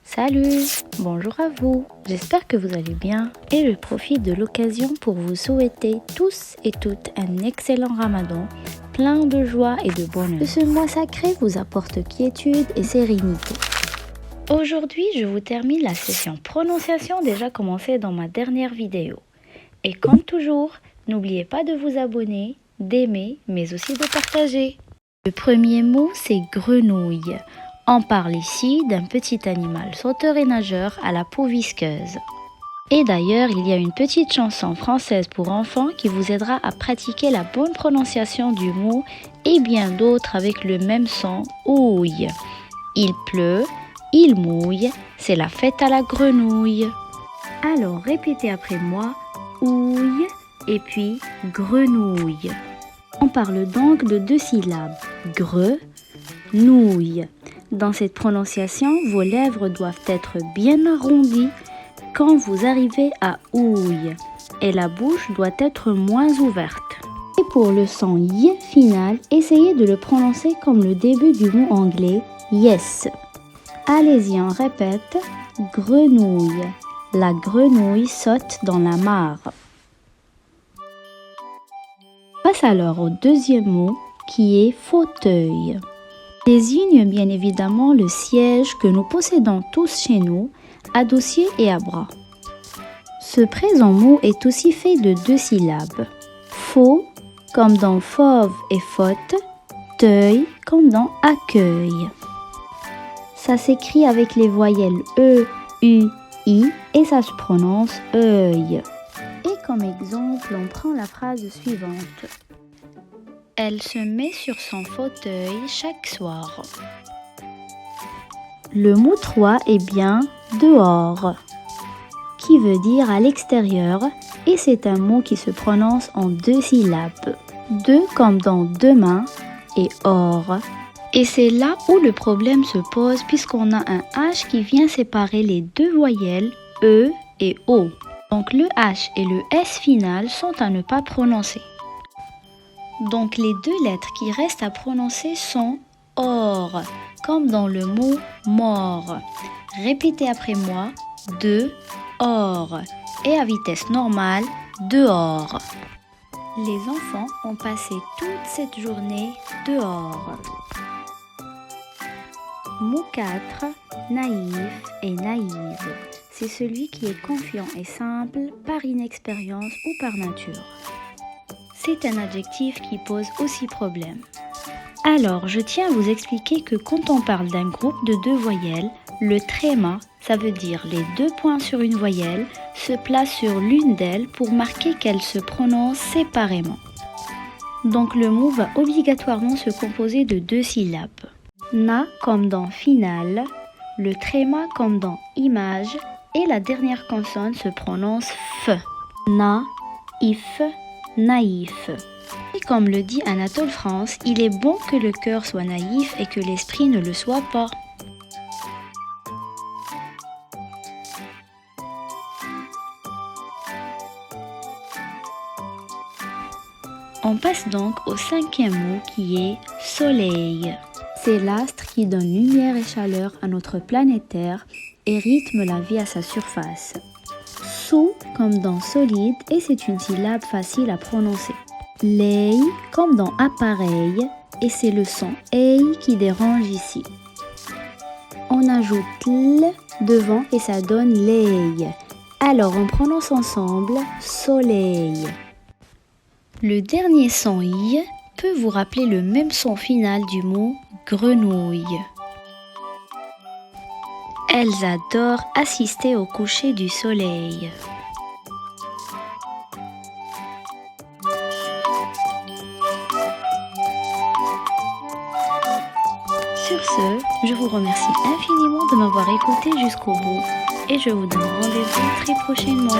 Salut, bonjour à vous, j'espère que vous allez bien et je profite de l'occasion pour vous souhaiter tous et toutes un excellent ramadan, plein de joie et de bonheur. Que ce mois sacré vous apporte quiétude et sérénité. Aujourd'hui, je vous termine la session prononciation déjà commencée dans ma dernière vidéo. Et comme toujours, n'oubliez pas de vous abonner, d'aimer, mais aussi de partager. Le premier mot, c'est grenouille. On parle ici d'un petit animal sauteur et nageur à la peau visqueuse. Et d'ailleurs, il y a une petite chanson française pour enfants qui vous aidera à pratiquer la bonne prononciation du mot et bien d'autres avec le même son, ouille. Il pleut, il mouille, c'est la fête à la grenouille. Alors répétez après moi, ouille et puis grenouille. On parle donc de 2 syllabes, nouille. Dans cette prononciation, vos lèvres doivent être bien arrondies quand vous arrivez à ouille et la bouche doit être moins ouverte. Et pour le son y final, essayez de le prononcer comme le début du mot anglais yes. Allez-y, on répète, grenouille. La grenouille saute dans la mare. Passe alors au deuxième mot qui est fauteuil. Désigne bien évidemment le siège que nous possédons tous chez nous, à dossier et à bras. Ce présent mot est aussi fait de 2 syllabes. Faux, comme dans fauve et faute, teuil, comme dans accueil. Ça s'écrit avec les voyelles E, U, I et ça se prononce œil. Et comme exemple, on prend la phrase suivante. Elle se met sur son fauteuil chaque soir. Le mot 3 est bien dehors, qui veut dire à l'extérieur, et c'est un mot qui se prononce en 2 syllabes. De comme dans demain et or. Et c'est là où le problème se pose puisqu'on a un H qui vient séparer les 2 voyelles E et O. Donc le H et le S final sont à ne pas prononcer. Donc les 2 lettres qui restent à prononcer sont or, comme dans le mot mort. Répétez après moi, dehors et à vitesse normale, dehors. Les enfants ont passé toute cette journée dehors. Mot 4, naïf et naïve. C'est celui qui est confiant et simple par inexpérience ou par nature. C'est un adjectif qui pose aussi problème. Alors, je tiens à vous expliquer que quand on parle d'un groupe de 2 voyelles, le tréma, ça veut dire les 2 points sur une voyelle, se place sur l'une d'elles pour marquer qu'elle se prononce séparément. Donc le mot va obligatoirement se composer de 2 syllabes. Na comme dans final, le tréma comme dans image et la dernière consonne se prononce f. Naïf, naïf. Et comme le dit Anatole France, il est bon que le cœur soit naïf et que l'esprit ne le soit pas. On passe donc au 5e mot qui est soleil. C'est l'astre qui donne lumière et chaleur à notre planète Terre et rythme la vie à sa surface. Sou comme dans solide et c'est une syllabe facile à prononcer. Lei comme dans appareil et c'est le son ei qui dérange ici. On ajoute l devant et ça donne lei. Alors on prononce ensemble soleil. Le dernier son i peut vous rappeler le même son final du mot grenouille. Elles adorent assister au coucher du soleil. Sur ce, je vous remercie infiniment de m'avoir écouté jusqu'au bout et je vous donne rendez-vous très prochainement.